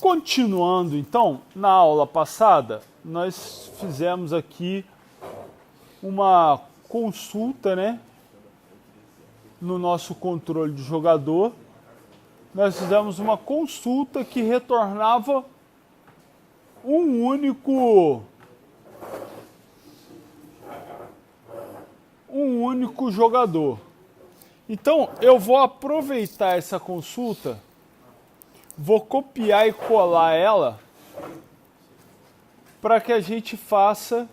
Continuando, então, na aula passada, nós fizemos aqui uma consulta, né, no nosso controle de jogador. Nós fizemos uma consulta que retornava um único jogador. Então, eu vou aproveitar essa consulta, vou copiar e colar ela para que a gente faça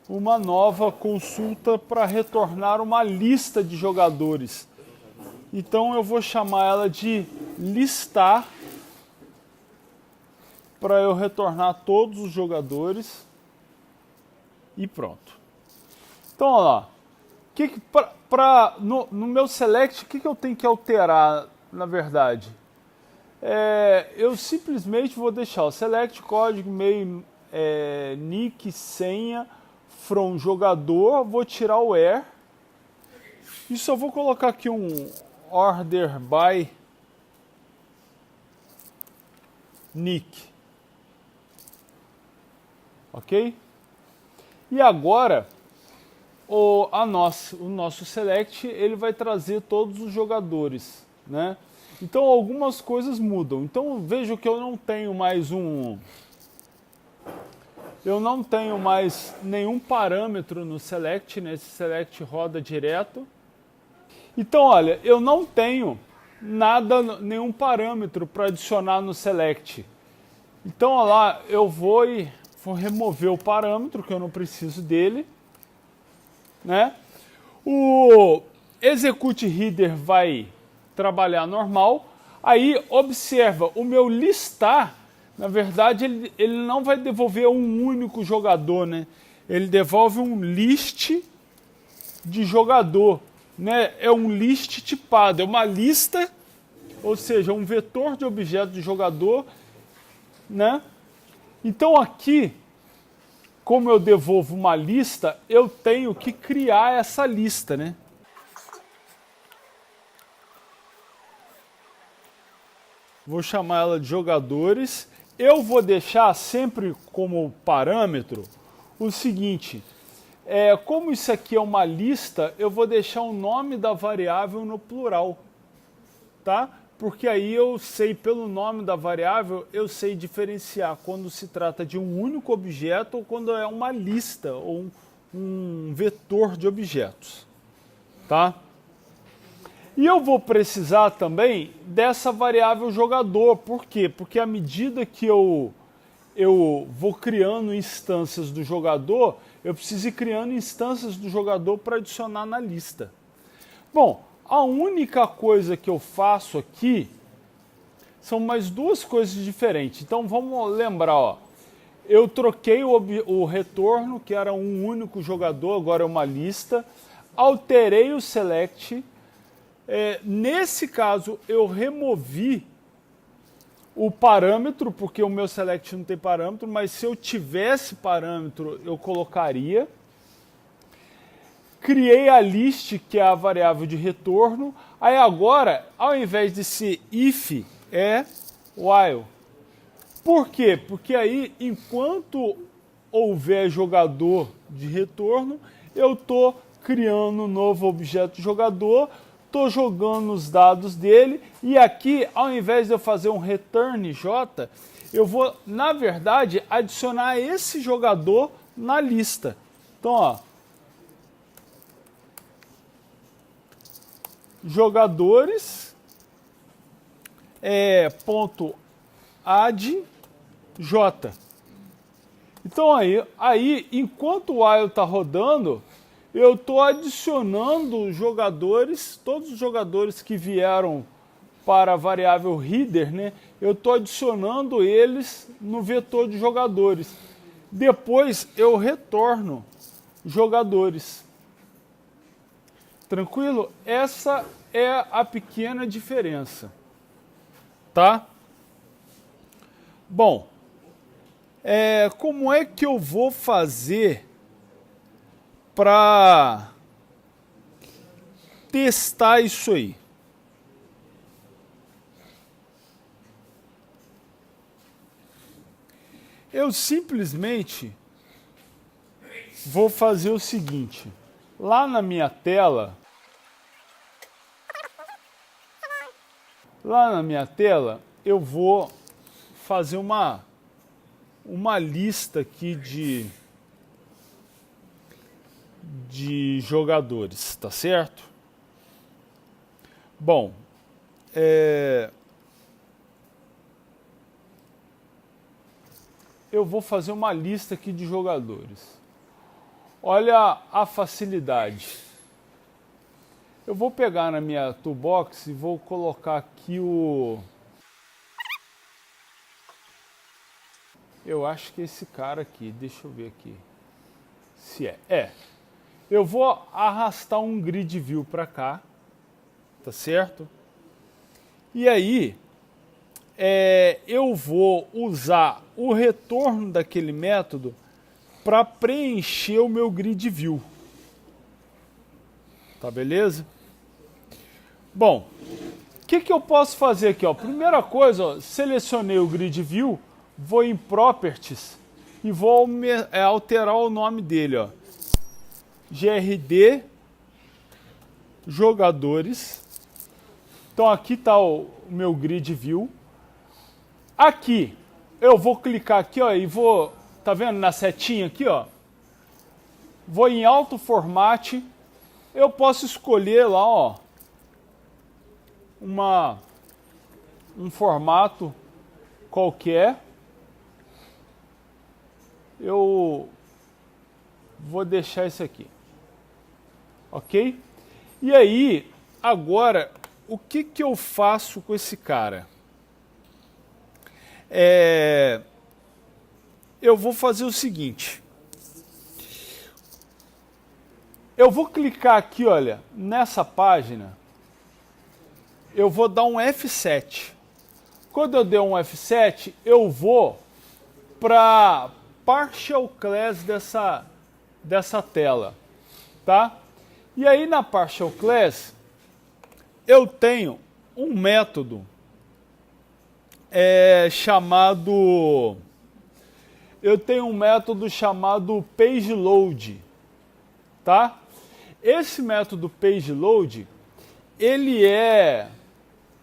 uma nova consulta para retornar uma lista de jogadores. Então, eu vou chamar ela de listar para eu retornar todos os jogadores e pronto. Então, olha lá. No meu select, o que eu tenho que alterar, na verdade? Eu simplesmente vou deixar o select, código, e-mail, nick, senha, from jogador, vou tirar o where. E só vou colocar aqui um order by nick. Ok? E agora, o nosso select, ele vai trazer todos os jogadores, né? Então algumas coisas mudam. Então vejo que eu não tenho mais nenhum parâmetro no select, né? Esse select roda direto. Então, olha, eu não tenho nenhum parâmetro para adicionar no select. Então, olha lá, eu vou remover o parâmetro, que eu não preciso dele, né? O execute header vai trabalhar normal. Aí, observa, o meu listar, na verdade, ele não vai devolver um único jogador, né? Ele devolve um list de jogador, né? É um list tipado, é uma lista, ou seja, um vetor de objeto de jogador, né? Então aqui, como eu devolvo uma lista, eu tenho que criar essa lista, né? Vou chamar ela de jogadores. Eu vou deixar sempre como parâmetro o seguinte: como isso aqui é uma lista, eu vou deixar o nome da variável no plural, tá? Porque aí eu sei, pelo nome da variável, eu sei diferenciar quando se trata de um único objeto ou quando é uma lista ou um vetor de objetos, tá? E eu vou precisar também dessa variável jogador. Por quê? Porque à medida que eu vou criando instâncias do jogador, eu preciso ir criando instâncias do jogador para adicionar na lista. Bom, a única coisa que eu faço aqui são mais duas coisas diferentes. Então vamos lembrar, ó. Eu troquei o retorno, que era um único jogador, agora é uma lista. Alterei o select. Nesse caso, eu removi o parâmetro, porque o meu select não tem parâmetro, mas se eu tivesse parâmetro, eu colocaria. Criei a list, que é a variável de retorno. Aí agora, ao invés de ser if, é while. Por quê? Porque aí, enquanto houver jogador de retorno, eu estou criando um novo objeto de jogador, estou jogando os dados dele, e aqui, ao invés de eu fazer um return j, eu vou, na verdade, adicionar esse jogador na lista. Então, ó, jogadores, ponto add j. Então aí enquanto o while está rodando, eu estou adicionando jogadores, todos os jogadores que vieram para a variável header, né? Eu estou adicionando eles no vetor de jogadores. Depois eu retorno jogadores. Tranquilo? Essa é a pequena diferença, tá? Bom, como é que eu vou fazer para testar isso aí? eu simplesmente vou fazer o seguinte. Lá na minha tela, eu vou fazer uma lista aqui de jogadores, tá certo? Bom, eu vou fazer uma lista aqui de jogadores. Olha a facilidade. Eu vou pegar na minha toolbox e vou colocar aqui eu acho que é esse cara aqui, deixa eu ver aqui. Se é. Eu vou arrastar um grid view para cá, tá certo? E aí, eu vou usar o retorno daquele método para preencher o meu grid view. Tá beleza? Bom, o que eu posso fazer aqui? Ó? Primeira coisa, ó, selecionei o grid view, vou em Properties e vou alterar o nome dele. Ó. GRD Jogadores. Então aqui está o meu grid view. Aqui, eu vou clicar aqui ó, e vou, tá vendo na setinha aqui? Ó, vou em Auto Format. Eu posso escolher lá, ó, um formato qualquer. Eu vou deixar esse aqui, ok? E aí, agora, o que eu faço com esse cara? Eu vou fazer o seguinte. Eu vou clicar aqui, olha, nessa página. Eu vou dar um F7. Quando eu der um F7, eu vou para Partial Class dessa tela, tá? E aí na Partial Class, eu tenho um método chamado PageLoad, tá? Esse método PageLoad, ele é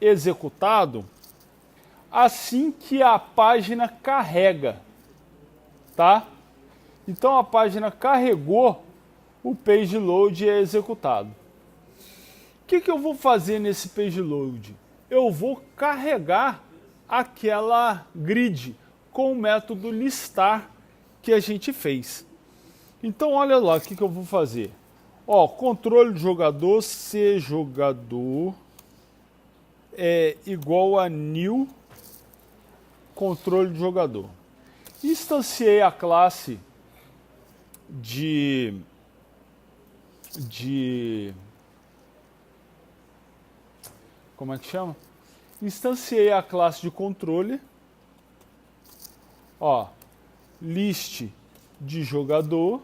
executado assim que a página carrega, tá? Então a página carregou, o PageLoad é executado. O que eu vou fazer nesse PageLoad? Eu vou carregar aquela grid com o método listar que a gente fez. Então olha lá o que eu vou fazer. Ó, controle de jogador, se jogador é igual a new controle de jogador. Instanciei a classe de como é que chama? Instanciei a classe de controle. Ó, list de jogador.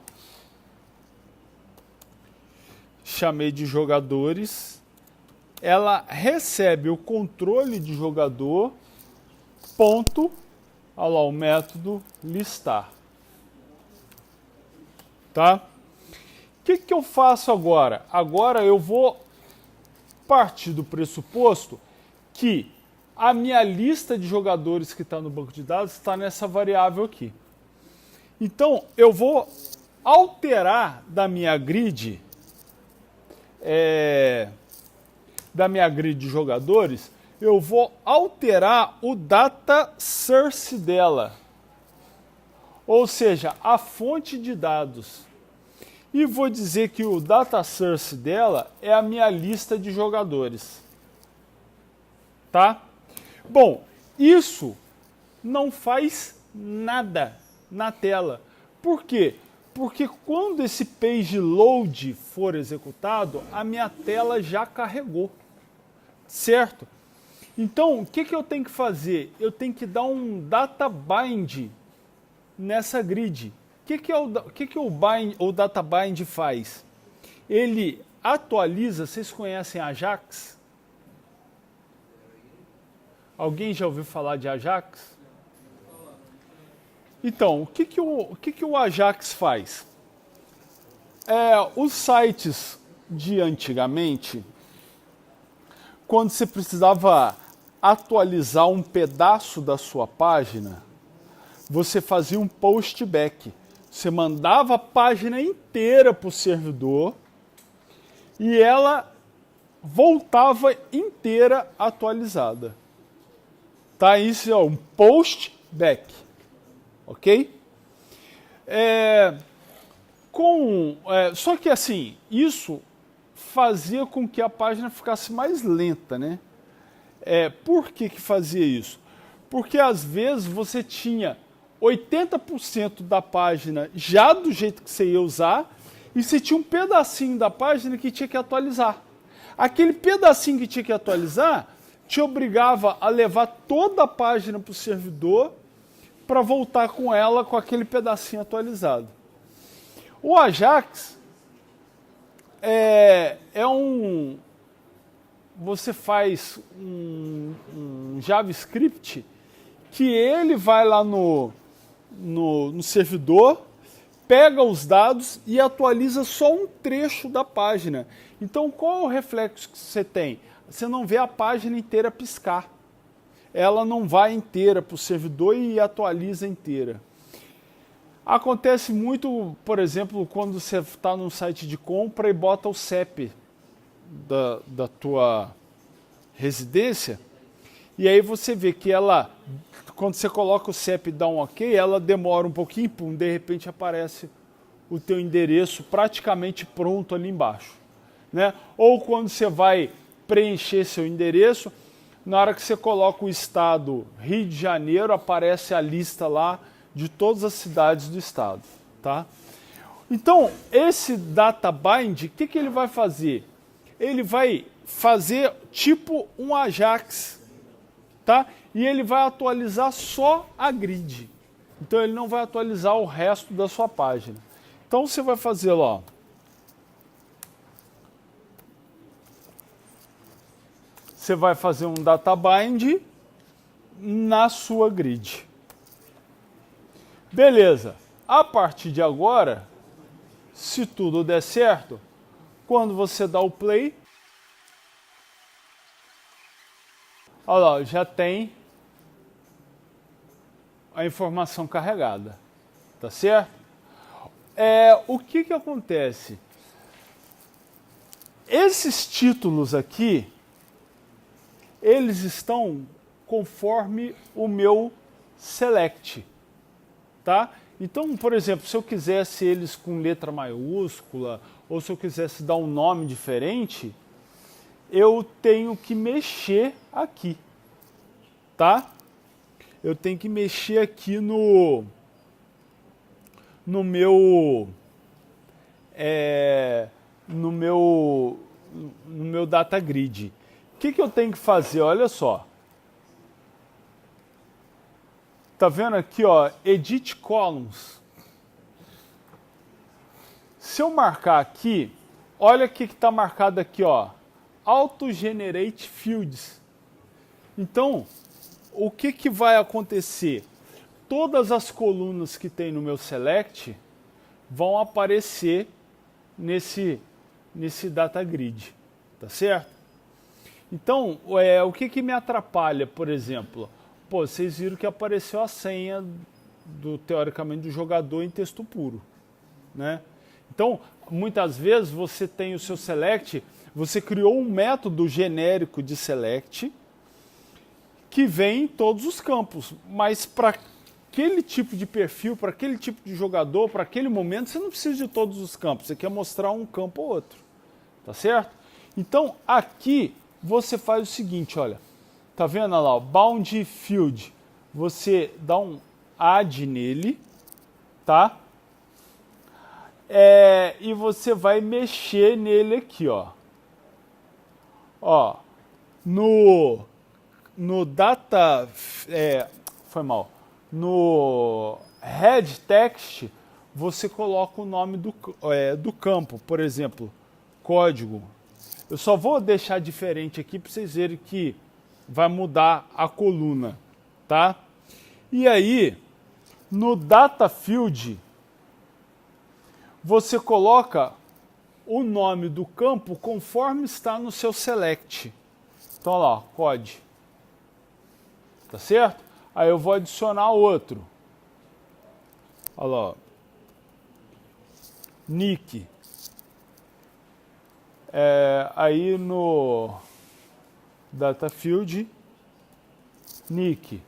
Chamei de jogadores. Ela recebe o controle de jogador, ponto, olha lá, o método listar. Tá? O que eu faço agora? Agora eu vou partir do pressuposto que a minha lista de jogadores que está no banco de dados está nessa variável aqui. Então, eu vou alterar da minha grid de jogadores, eu vou alterar o data source dela, ou seja, a fonte de dados. E vou dizer que o data source dela é a minha lista de jogadores. Tá? Bom, isso não faz nada na tela. Por quê? Porque quando esse page load for executado, a minha tela já carregou, certo? Então, o que eu tenho que fazer? Eu tenho que dar um data bind nessa grid. O data bind faz? Ele atualiza, vocês conhecem Ajax? Alguém já ouviu falar de Ajax? Então, o que o Ajax faz? Os sites de antigamente, quando você precisava atualizar um pedaço da sua página, você fazia um postback. Você mandava a página inteira para o servidor e ela voltava inteira atualizada. Tá? Isso é um postback. Ok? Só que assim, isso fazia com que a página ficasse mais lenta, né? Por que fazia isso? Porque às vezes você tinha 80% da página já do jeito que você ia usar e você tinha um pedacinho da página que tinha que atualizar. Aquele pedacinho que tinha que atualizar te obrigava a levar toda a página para o servidor para voltar com ela com aquele pedacinho atualizado. O Ajax você faz um JavaScript que ele vai lá no servidor, pega os dados e atualiza só um trecho da página. Então, qual é o reflexo que você tem? Você não vê a página inteira piscar. Ela não vai inteira para o servidor e atualiza inteira. Acontece muito, por exemplo, quando você está num site de compra e bota o CEP da tua residência, e aí você vê que ela, quando você coloca o CEP e dá um OK, ela demora um pouquinho, pum, de repente aparece o teu endereço praticamente pronto ali embaixo. Né? Ou quando você vai preencher seu endereço, na hora que você coloca o estado Rio de Janeiro, aparece a lista lá de todas as cidades do estado. Tá? Então, esse databind, o que ele vai fazer? Ele vai fazer tipo um Ajax, tá? E ele vai atualizar só a grid. Então, ele não vai atualizar o resto da sua página. Então, você vai fazer lá, ó. Você vai fazer um databind na sua grid. Beleza. A partir de agora, se tudo der certo, quando você dá o play, olha lá, já tem a informação carregada. Tá certo? O que acontece? Esses títulos aqui, eles estão conforme o meu select, tá? Então, por exemplo, se eu quisesse eles com letra maiúscula, ou se eu quisesse dar um nome diferente, eu tenho que mexer aqui, tá? Eu tenho que mexer aqui no meu data grid. O que eu tenho que fazer? Olha só. Tá vendo aqui, ó, Edit Columns. Se eu marcar aqui, olha o que está marcado aqui, ó, Auto Generate Fields. Então, o que vai acontecer? Todas as colunas que tem no meu Select vão aparecer nesse data grid, tá certo? Então, o que me atrapalha, por exemplo? Pô, vocês viram que apareceu a senha teoricamente do jogador em texto puro, né? Então, muitas vezes você tem o seu select, você criou um método genérico de select que vem em todos os campos, mas para aquele tipo de perfil, para aquele tipo de jogador, para aquele momento, você não precisa de todos os campos, você quer mostrar um campo ou outro, tá certo? Então, aqui você faz o seguinte, olha, tá vendo lá, o Bound Field, você dá um add nele, tá? E você vai mexer nele aqui, ó. Ó, no data, no head text, você coloca o nome do campo, por exemplo, código. Eu só vou deixar diferente aqui para vocês verem que vai mudar a coluna, tá? E aí, No data field, você coloca o nome do campo conforme está no seu select. Então, lá, code. Tá certo? Aí eu vou adicionar outro. Olha lá, ó. Nick. Aí no data field, nick.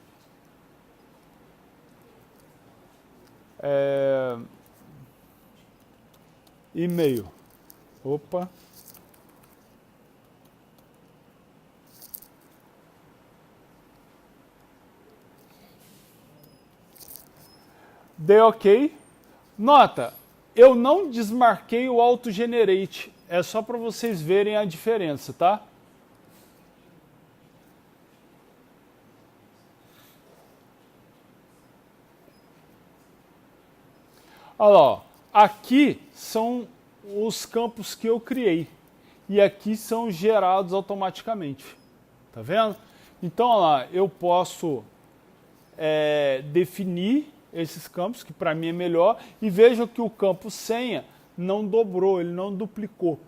E-mail. Opa. Dei OK. Nota, eu não desmarquei o auto-generate. É só para vocês verem a diferença, tá? Olha lá, ó. Aqui são os campos que eu criei. E aqui são gerados automaticamente. Tá vendo? Então, olha lá, eu posso definir esses campos, que para mim é melhor, e veja que o campo senha não dobrou, ele não duplicou.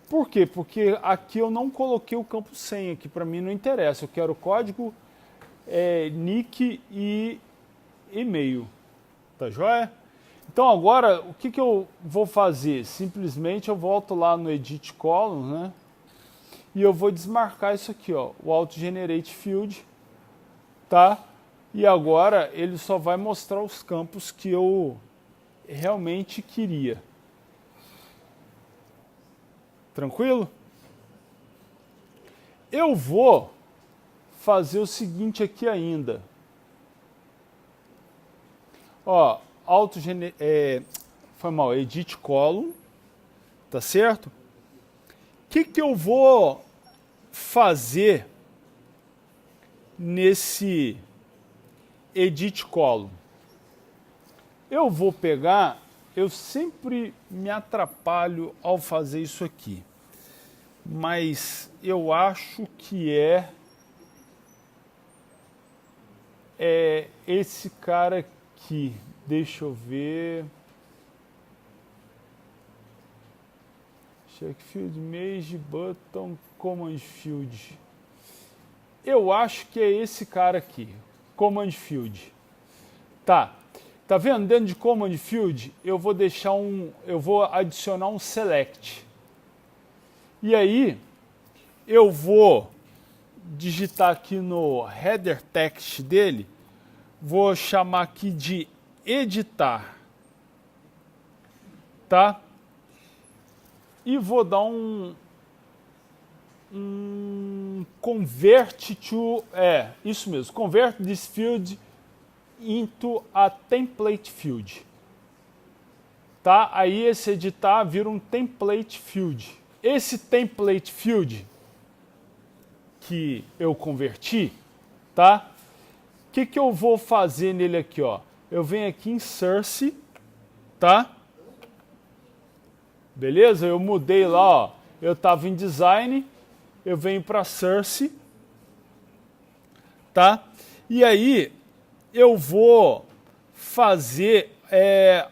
Por quê? Porque aqui eu não coloquei o campo senha, que para mim não interessa. Eu quero código, nick e e-mail. Tá joia? Então agora, o que eu vou fazer? Simplesmente eu volto lá no Edit Columns, né? E eu vou desmarcar isso aqui, ó, o Auto-Generate Field, tá? E agora ele só vai mostrar os campos que eu realmente queria. Tranquilo? Eu vou fazer o seguinte aqui ainda. Ó, foi mal, Edit Column, tá certo? O que eu vou fazer nesse Edit Column? Eu vou pegar, eu sempre me atrapalho ao fazer isso aqui, mas eu acho que é esse cara aqui. Deixa eu ver. Check field, mage, button, command field. Eu acho que é esse cara aqui, command field. Tá vendo? Dentro de command field, eu vou adicionar um select. E aí, eu vou digitar aqui no header text dele, vou chamar aqui de editar, tá? E vou dar um convert to, isso mesmo, convert this field into a template field, tá? Aí esse editar vira um template field. Esse template field que eu converti, tá? O que eu vou fazer nele aqui, ó? Eu venho aqui em Source, tá? Beleza? Eu mudei lá, ó. Eu estava em Design, eu venho para Source, tá? E aí eu vou fazer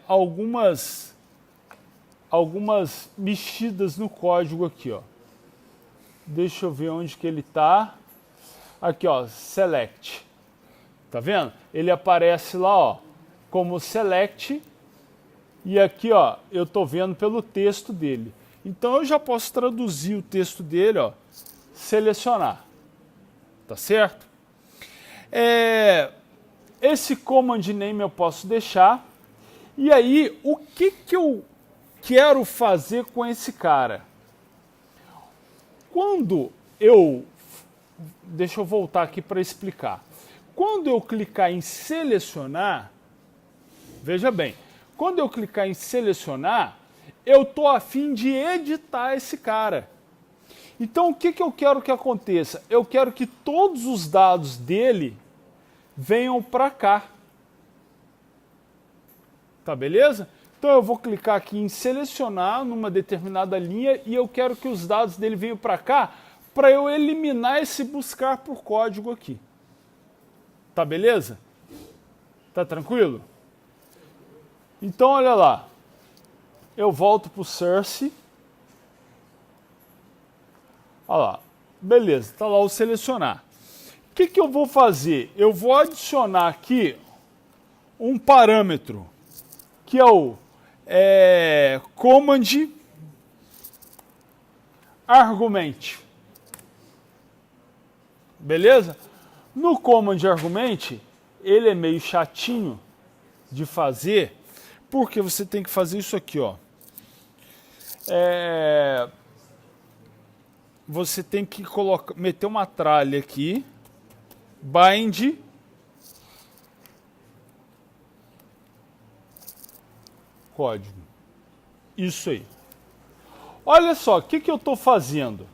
algumas mexidas no código aqui, ó. Deixa eu ver onde que ele tá. Aqui, ó, Select. Tá vendo? Ele aparece lá, ó, como Select. E aqui, ó, eu tô vendo pelo texto dele. Então eu já posso traduzir o texto dele, ó, selecionar. Tá certo? Esse command name eu posso deixar. E aí, o que eu quero fazer com esse cara? Deixa eu voltar aqui para explicar. Quando eu clicar em selecionar, veja bem, quando eu clicar em selecionar, eu estou a fim de editar esse cara. Então, o que eu quero que aconteça? Eu quero que todos os dados dele venham para cá. Tá beleza? Então, eu vou clicar aqui em selecionar numa determinada linha e eu quero que os dados dele venham para cá para eu eliminar esse buscar por código aqui. Tá beleza? Tá tranquilo? Então, olha lá. Eu volto para o source. Olha lá. Beleza, está lá o selecionar. O que eu vou fazer? Eu vou adicionar aqui um parâmetro, que é o command argument. Beleza? No command argument, ele é meio chatinho de fazer, porque você tem que fazer isso aqui, ó. Você tem que meter uma tralha aqui, bind código. Isso aí. Olha só, o que eu estou fazendo?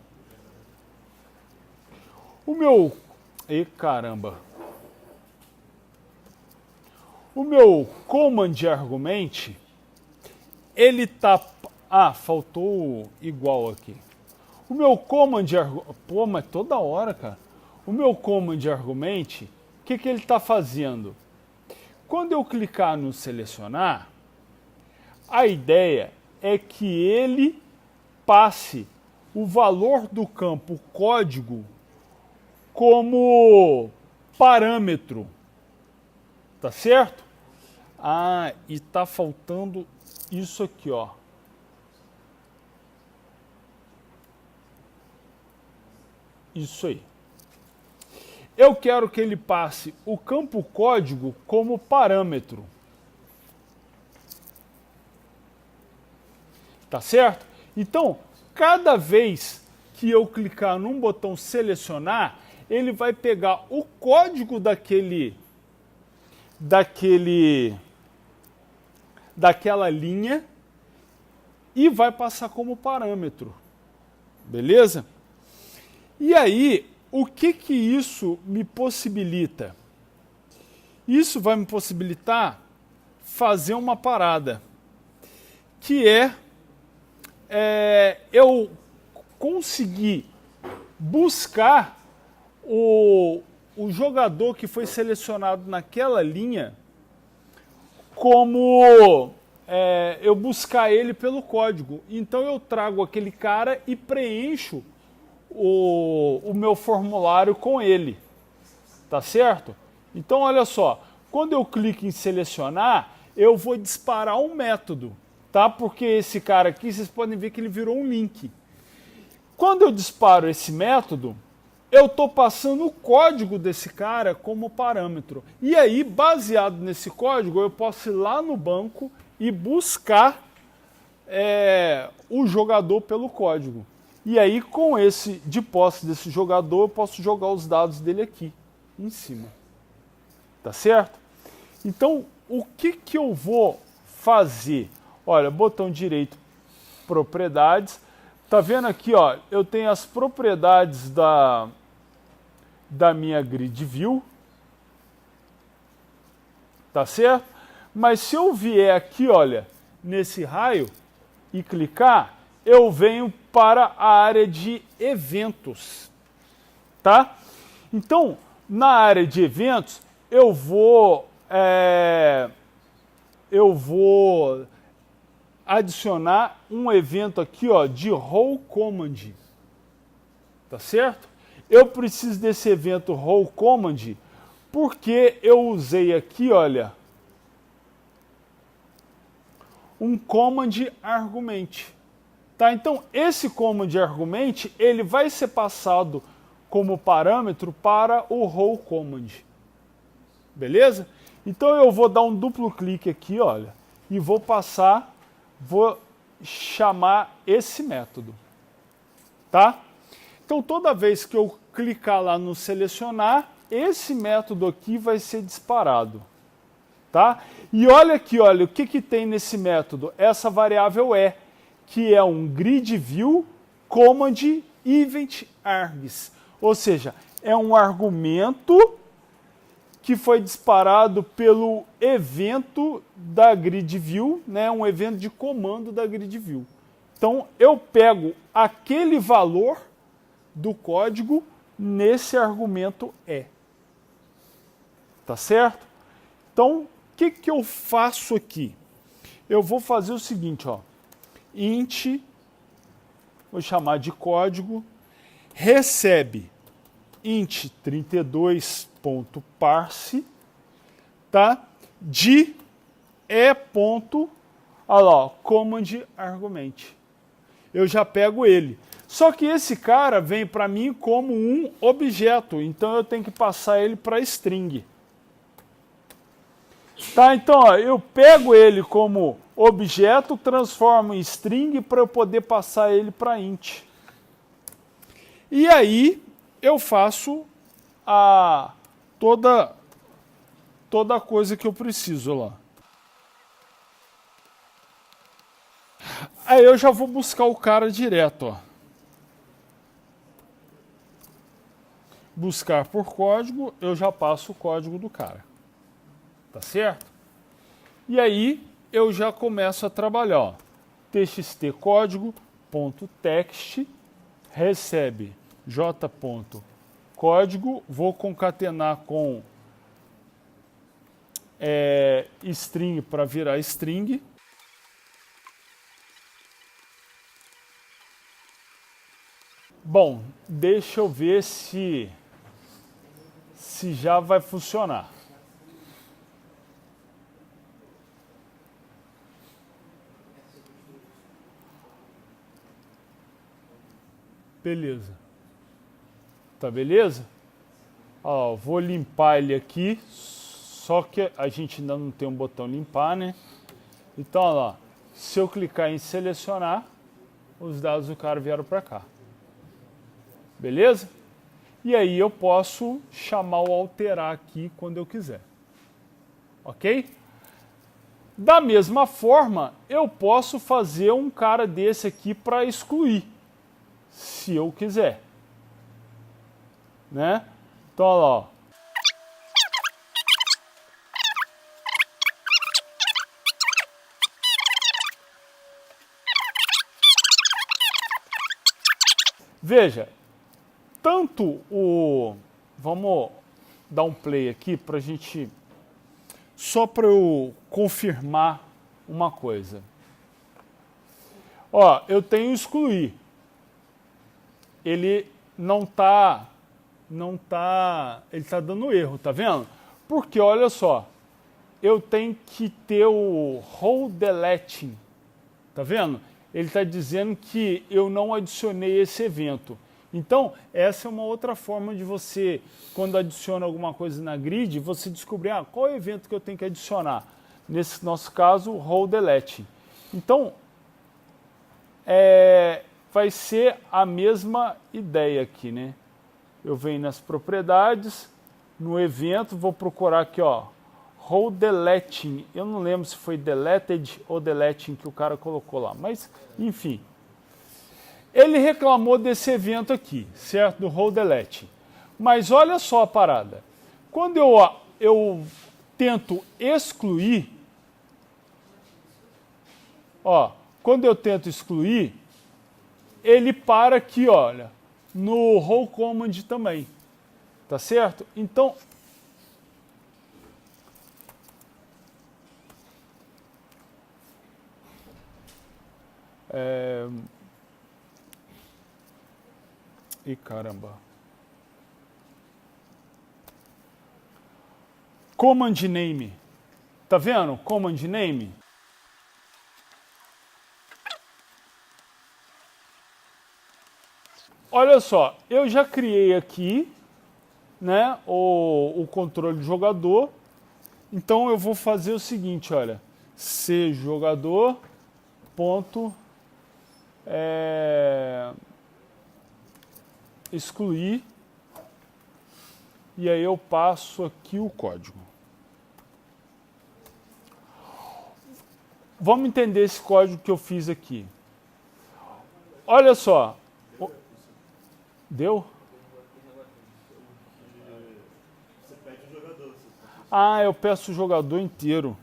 O meu... caramba! O meu command argument, ele tá... faltou igual aqui. O meu command argument... Pô, mas toda hora, cara. O meu command argument, o que ele está fazendo? Quando eu clicar no selecionar, a ideia é que ele passe o valor do campo código como parâmetro. Tá certo? E tá faltando isso aqui, ó. Isso aí. Eu quero que ele passe o campo código como parâmetro. Tá certo? Então, cada vez que eu clicar num botão selecionar, ele vai pegar o código daquela linha e vai passar como parâmetro. Beleza? E aí, o que isso me possibilita? Isso vai me possibilitar fazer uma parada, que eu conseguir buscar o jogador que foi selecionado naquela linha, como eu buscar ele pelo código. Então eu trago aquele cara e preencho o meu formulário com ele. Tá certo? Então olha só, quando eu clico em selecionar, eu vou disparar um método, tá? Porque esse cara aqui, vocês podem ver que ele virou um link. Quando eu disparo esse método, eu estou passando o código desse cara como parâmetro. E aí, baseado nesse código, eu posso ir lá no banco e buscar o jogador pelo código. E aí, com de posse desse jogador, eu posso jogar os dados dele aqui, em cima. Tá certo? Então, o que eu vou fazer? Olha, botão direito, propriedades. Tá vendo aqui, ó? Eu tenho as propriedades da minha grid view. Tá certo? Mas se eu vier aqui, olha, nesse raio e clicar, eu venho para a área de eventos. Tá? Então, na área de eventos, eu vou adicionar um evento aqui, ó, de roll command. Tá certo? Eu preciso desse evento roll command porque eu usei aqui, olha, um command argument. Tá? Então, esse command argument, ele vai ser passado como parâmetro para o roll command. Beleza? Então eu vou dar um duplo clique aqui, olha, e vou chamar esse método. Tá? Então toda vez que eu clicar lá no selecionar, esse método aqui vai ser disparado. Tá? E olha aqui, olha, o que tem nesse método? Essa variável que é um grid view command event args. Ou seja, é um argumento que foi disparado pelo evento da grid view, né, um evento de comando da grid view. Então eu pego aquele valor do código nesse argumento Tá certo? Então, o que eu faço aqui? eu vou fazer o seguinte, ó. Int, vou chamar de código, recebe int 32.parse, tá? De ponto, olha lá, ó, command argument. Eu já pego ele. Só que esse cara vem para mim como um objeto, então eu tenho que passar ele para string. Tá, então ó, eu pego ele como objeto, transformo em string para eu poder passar ele para int. E aí eu faço toda a coisa que eu preciso lá. Aí eu já vou buscar o cara direto, ó. Buscar por código, eu já passo o código do cara. Tá certo? E aí eu já começo a trabalhar, ó. txt código.text recebe j.código, vou concatenar com string para virar string. Bom, deixa eu ver se já vai funcionar. Beleza. Tá beleza? Ó, vou limpar ele aqui, só que a gente ainda não tem um botão limpar, né? Então, ó lá, se eu clicar em selecionar, os dados do cara vieram para cá. Beleza? E aí eu posso chamar o alterar aqui quando eu quiser. Ok? Da mesma forma, eu posso fazer um cara desse aqui para excluir, se eu quiser. Né? Então, olha lá, ó. Veja, tanto o... Vamos dar um play aqui para a gente... Só para eu confirmar uma coisa. Ó, eu tenho excluir. Ele ele tá dando erro, tá vendo? Porque, olha só, eu tenho que ter o role deleting, tá vendo? Ele está dizendo que eu não adicionei esse evento. Então, essa é uma outra forma de você, quando adiciona alguma coisa na grid, você descobrir qual é o evento que eu tenho que adicionar. Nesse nosso caso, o role deleting. Então, vai ser a mesma ideia aqui, né? Eu venho nas propriedades, no evento, vou procurar aqui, ó, role deleting. Eu não lembro se foi deleted ou deleting que o cara colocou lá, mas enfim. Ele reclamou desse evento aqui, certo? Do role deleting. Mas olha só a parada. Quando eu tento excluir, ó, quando eu tento excluir, ele para aqui, olha, no role command também, tá certo? Então, ih, caramba. Command name, tá vendo? Command name. Olha só, eu já criei aqui, né, o controle do jogador. Então eu vou fazer o seguinte, olha, se jogador ponto excluir, e aí eu passo aqui o código. Vamos entender esse código que eu fiz aqui. Olha só. Deu? Você pede o jogador. Ah, eu peço o jogador inteiro.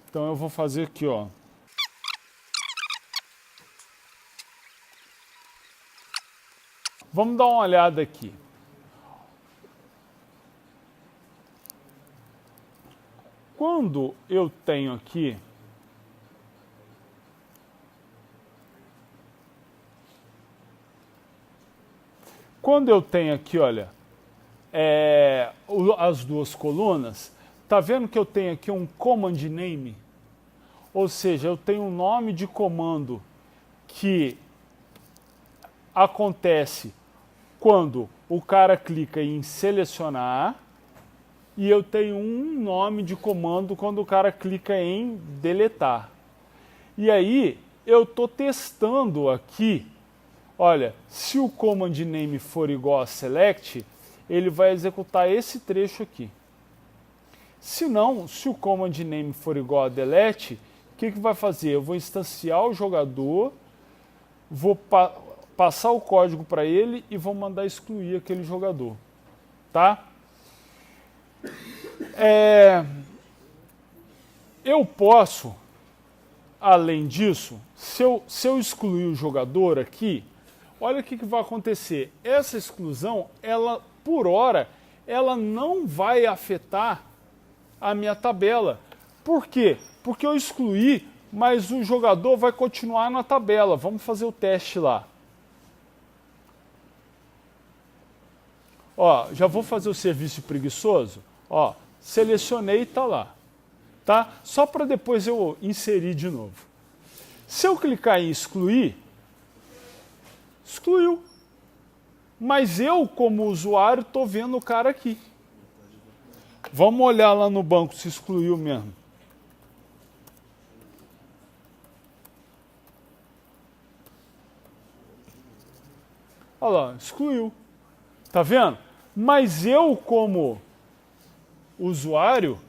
Então eu vou fazer aqui, ó. Vamos dar uma olhada aqui. quando eu tenho aqui olha, as duas colunas, tá vendo que eu tenho aqui um command name? Ou seja, eu tenho um nome de comando que acontece quando o cara clica em selecionar, e eu tenho um nome de comando quando o cara clica em deletar. E aí eu estou testando aqui, olha, se o command name for igual a select, ele vai executar esse trecho aqui. Se não, se o command name for igual a delete, o que vai fazer? Eu vou instanciar o jogador, vou passar o código para ele e vou mandar excluir aquele jogador. Tá? Eu posso, além disso, se eu excluir o jogador aqui, olha o que vai acontecer. Essa exclusão, ela, por hora, ela não vai afetar a minha tabela. Por quê? Porque eu excluí, mas o jogador vai continuar na tabela. Vamos fazer o teste lá. Ó, já vou fazer o serviço preguiçoso. Ó, selecionei e está lá. Tá? Só para depois eu inserir de novo. Se eu clicar em excluir, excluiu. Mas eu, como usuário, estou vendo o cara aqui. Vamos olhar lá no banco se excluiu mesmo. Olha lá, excluiu. Tá vendo? Mas eu, como usuário,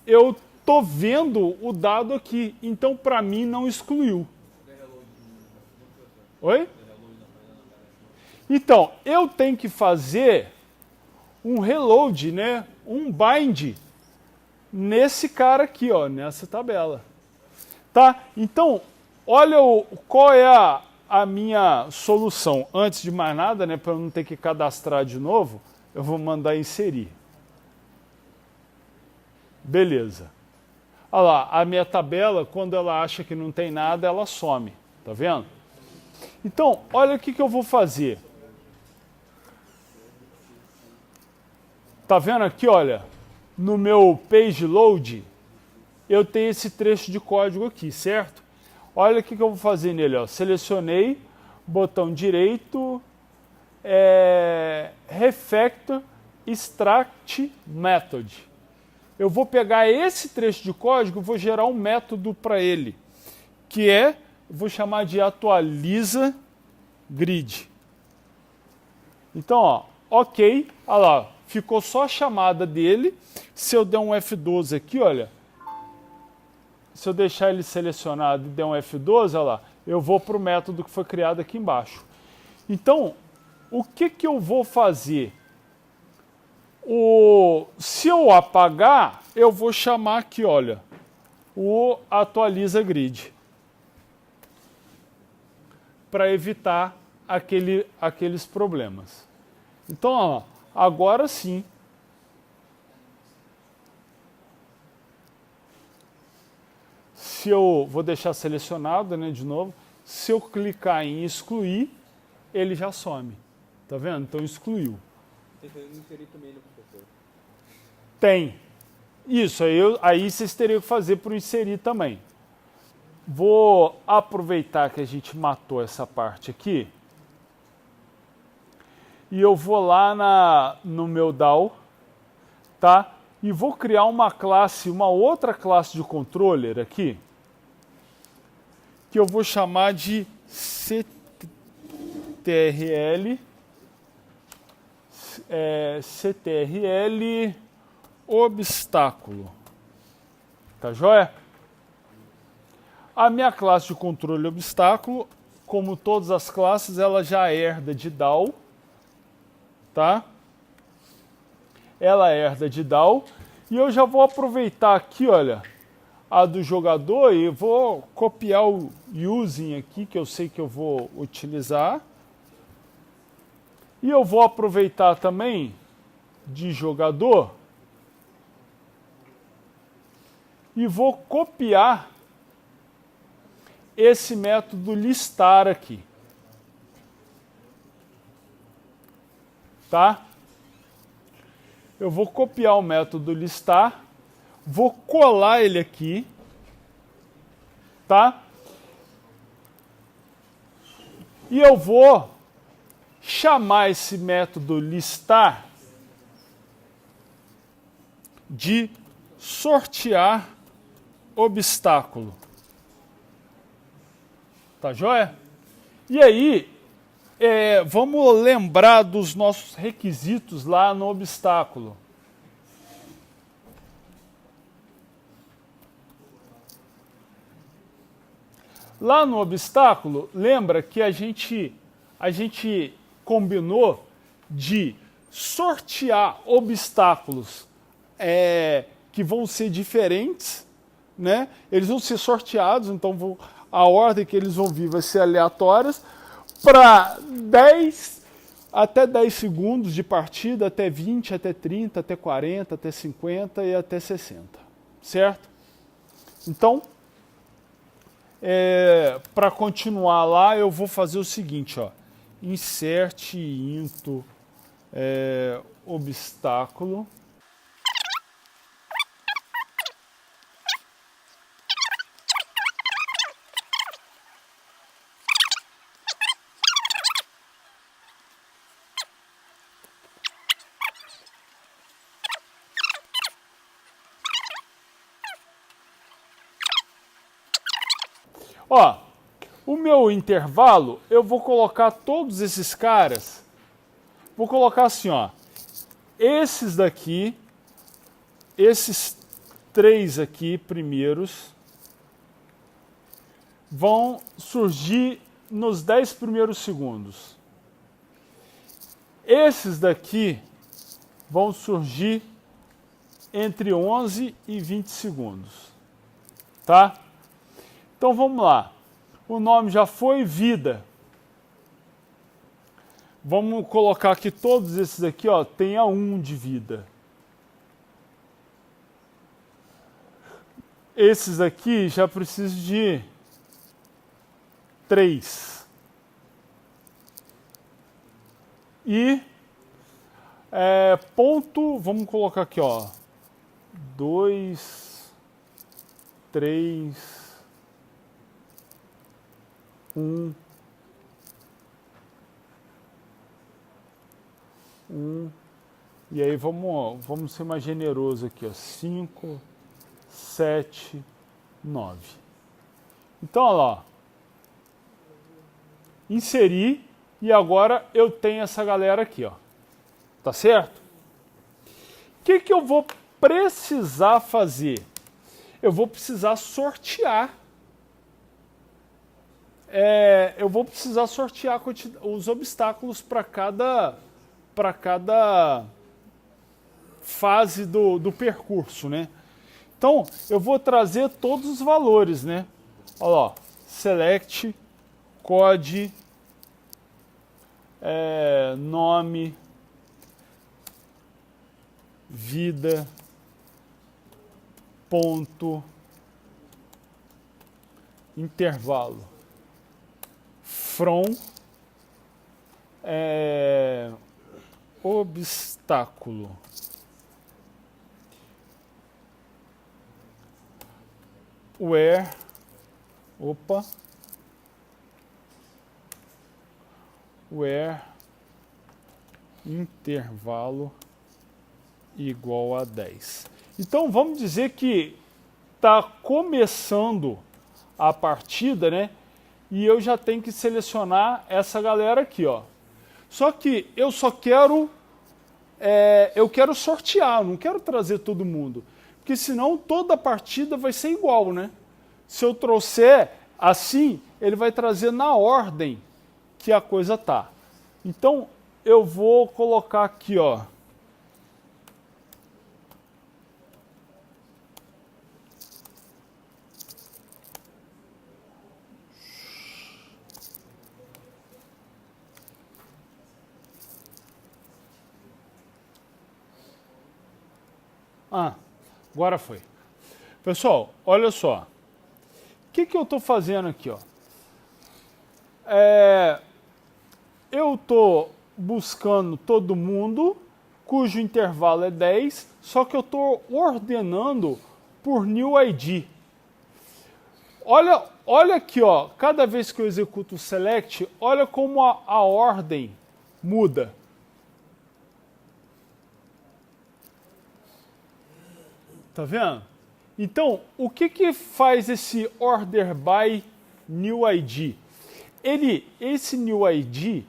eu tô vendo o dado aqui. Então, para mim, não excluiu. Oi? Então, eu tenho que fazer um reload, né? Um bind nesse cara aqui, ó, nessa tabela. Tá? Então, olha qual é a minha solução. Antes de mais nada, né, para eu não ter que cadastrar de novo, eu vou mandar inserir. Beleza. Olha lá, a minha tabela, quando ela acha que não tem nada, ela some. Tá vendo? Então, olha o que eu vou fazer. Tá vendo aqui, olha, no meu page load, eu tenho esse trecho de código aqui, certo? Olha o que eu vou fazer nele, ó. Selecionei, botão direito, refactor extract method. Eu vou pegar esse trecho de código e vou gerar um método para ele, que vou chamar de atualiza grid. Então, ó, ok, olha lá, ficou só a chamada dele. Se eu der um F12 aqui, olha, se eu deixar ele selecionado e der um F12, olha lá, eu vou para o método que foi criado aqui embaixo. Então, o que eu vou fazer? Se eu apagar, eu vou chamar aqui, olha, o atualiza grid, para evitar aqueles problemas. Então, ó, agora sim, se eu vou deixar selecionado, né, de novo, se eu clicar em excluir, ele já some. Tá vendo? Então excluiu. Tem que inserir também no professor. Tem. Isso, aí vocês teriam que fazer para inserir também. Vou aproveitar que a gente matou essa parte aqui. E eu vou lá no meu DAO, tá? E vou criar uma outra classe de controller aqui, que eu vou chamar de CTRL obstáculo. Tá joia? A minha classe de controle obstáculo, como todas as classes, ela já herda de DAO, tá? Ela herda de DAO, e eu já vou aproveitar aqui, olha, a do jogador, e vou copiar o using aqui, que eu sei que eu vou utilizar. E eu vou aproveitar também de jogador e vou copiar esse método listar aqui. Tá? Eu vou copiar o método listar, vou colar ele aqui, tá? E eu vou chamar esse método listar de sortear obstáculo. Tá joia? E aí, vamos lembrar dos nossos requisitos lá no obstáculo. Lá no obstáculo, lembra que a gente combinou de sortear obstáculos que vão ser diferentes, né? Eles vão ser sorteados, então a ordem que eles vão vir vai ser aleatórias, para 10 até 10 segundos de partida, até 20, até 30, até 40, até 50 e até 60, certo? Então, para continuar lá, eu vou fazer o seguinte, ó, insert into obstáculo. Ó, o meu intervalo, eu vou colocar todos esses caras, vou colocar assim, ó, esses daqui, esses 3 aqui primeiros, vão surgir nos 10 primeiros segundos. Esses daqui vão surgir entre 11 e 20 segundos, tá? Então vamos lá. O nome já foi vida. Vamos colocar que todos esses aqui, ó, tenha 1 de vida. Esses aqui já precisam de 3. E ponto, vamos colocar aqui, ó, 2, 3, 1, 1, e aí vamos ser mais generoso aqui, ó, 5, 7, 9. Então, olha lá, inseri, e agora eu tenho essa galera aqui, ó, tá certo? O que eu vou precisar fazer? Eu vou precisar sortear. Eu vou precisar sortear os obstáculos para cada fase do percurso, né? Então, eu vou trazer todos os valores, né? Olha lá, select, code, nome, vida, ponto, intervalo. From obstáculo. Where intervalo igual a 10. Então vamos dizer que está começando a partida, né? E eu já tenho que selecionar essa galera aqui, ó. Só que eu só quero, eu quero sortear, não quero trazer todo mundo. Porque senão toda a partida vai ser igual, né? Se eu trouxer assim, ele vai trazer na ordem que a coisa tá. Então, eu vou colocar aqui, ó. Agora foi. Pessoal, olha só. O que eu estou fazendo aqui? Ó? Eu estou buscando todo mundo cujo intervalo é 10, só que eu estou ordenando por new ID. Olha aqui, ó, cada vez que eu executo o select, olha como a ordem muda. Tá vendo? Então, o que faz esse order by new ID? Esse new ID,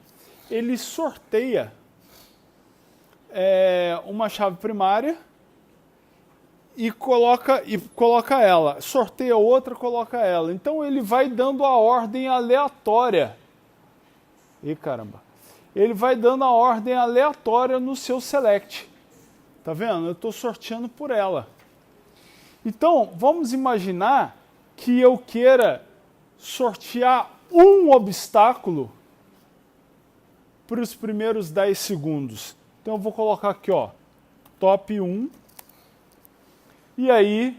ele sorteia uma chave primária e coloca ela. Sorteia outra, coloca ela. Então ele vai dando a ordem aleatória. Ih, caramba. Ele vai dando a ordem aleatória no seu select. Tá vendo? Eu estou sorteando por ela. Então, vamos imaginar que eu queira sortear um obstáculo para os primeiros 10 segundos. Então eu vou colocar aqui, ó, top 1. E aí,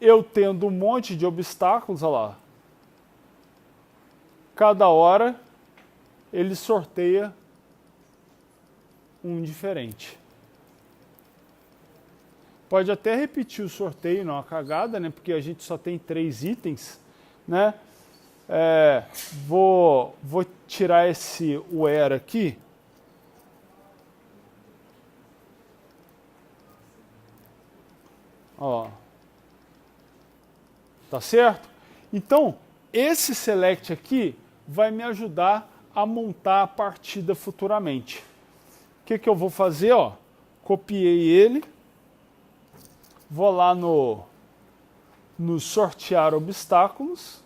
eu tendo um monte de obstáculos, olha lá. Cada hora, ele sorteia um diferente. Pode até repetir o sorteio, não é uma cagada, né? Porque a gente só tem 3 itens, né? Vou tirar esse where aqui. Ó. Tá certo? Então, esse select aqui vai me ajudar a montar a partida futuramente. O que eu vou fazer? Ó, copiei ele. Vou lá no sortear obstáculos.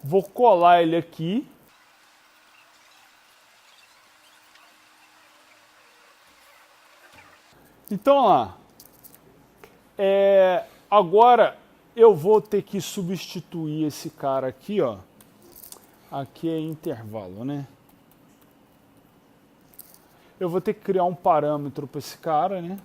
Vou colar ele aqui. Então, lá. Agora eu vou ter que substituir esse cara aqui, ó. Aqui é intervalo, né? Eu vou ter que criar um parâmetro para esse cara, né?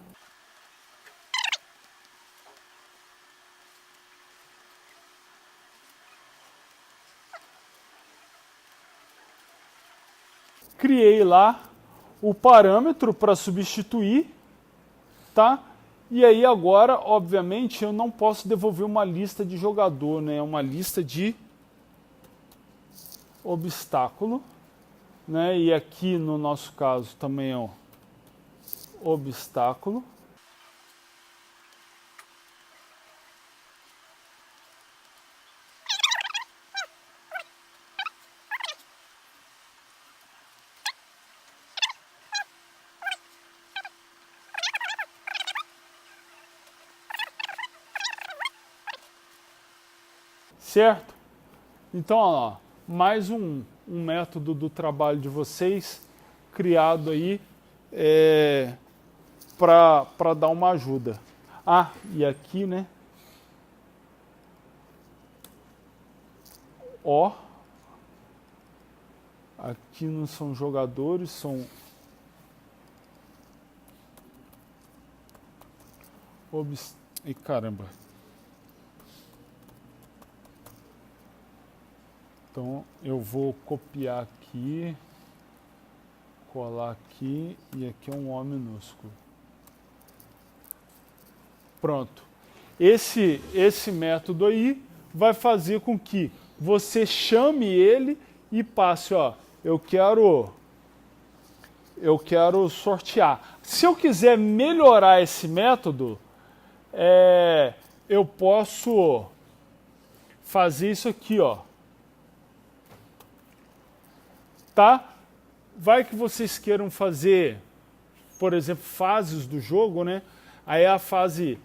Criei lá o parâmetro para substituir, tá? E aí agora, obviamente, eu não posso devolver uma lista de jogador, né? Uma lista de obstáculo, né? E aqui no nosso caso também é o obstáculo. Certo? Então, ó, mais um método do trabalho de vocês criado aí para dar uma ajuda. Ah, e aqui, né? Ó, aqui não são jogadores, são e caramba. Então eu vou copiar aqui, colar aqui e aqui é um O minúsculo. Pronto. Esse método aí vai fazer com que você chame ele e passe, ó, eu quero sortear. Se eu quiser melhorar esse método, eu posso fazer isso aqui, ó. Tá? Vai que vocês queiram fazer, por exemplo, fases do jogo, né? Aí a fase,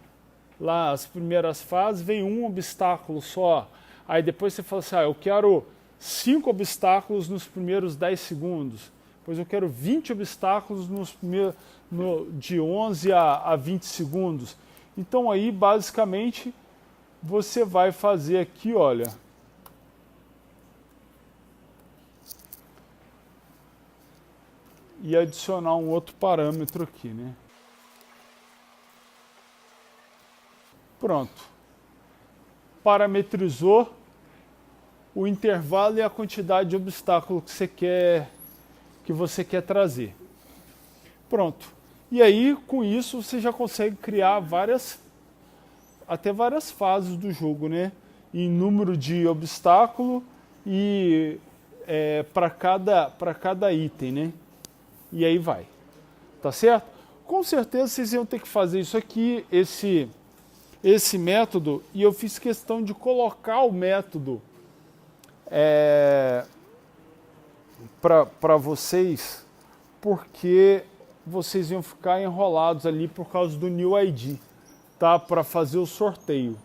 lá as primeiras fases, vem um obstáculo só. Aí depois você fala assim, eu quero 5 obstáculos nos primeiros 10 segundos. Depois eu quero 20 obstáculos de 11 a 20 segundos. Então aí, basicamente, você vai fazer aqui, olha... E adicionar um outro parâmetro aqui, né? Pronto. Parametrizou o intervalo e a quantidade de obstáculo que você quer trazer. Pronto. E aí, com isso, você já consegue criar até várias fases do jogo, né? Em número de obstáculo e para cada item, né? E aí vai. Tá certo? Com certeza vocês iam ter que fazer isso aqui, esse método, e eu fiz questão de colocar o método para vocês, porque vocês iam ficar enrolados ali por causa do New ID, tá? Para fazer o sorteio.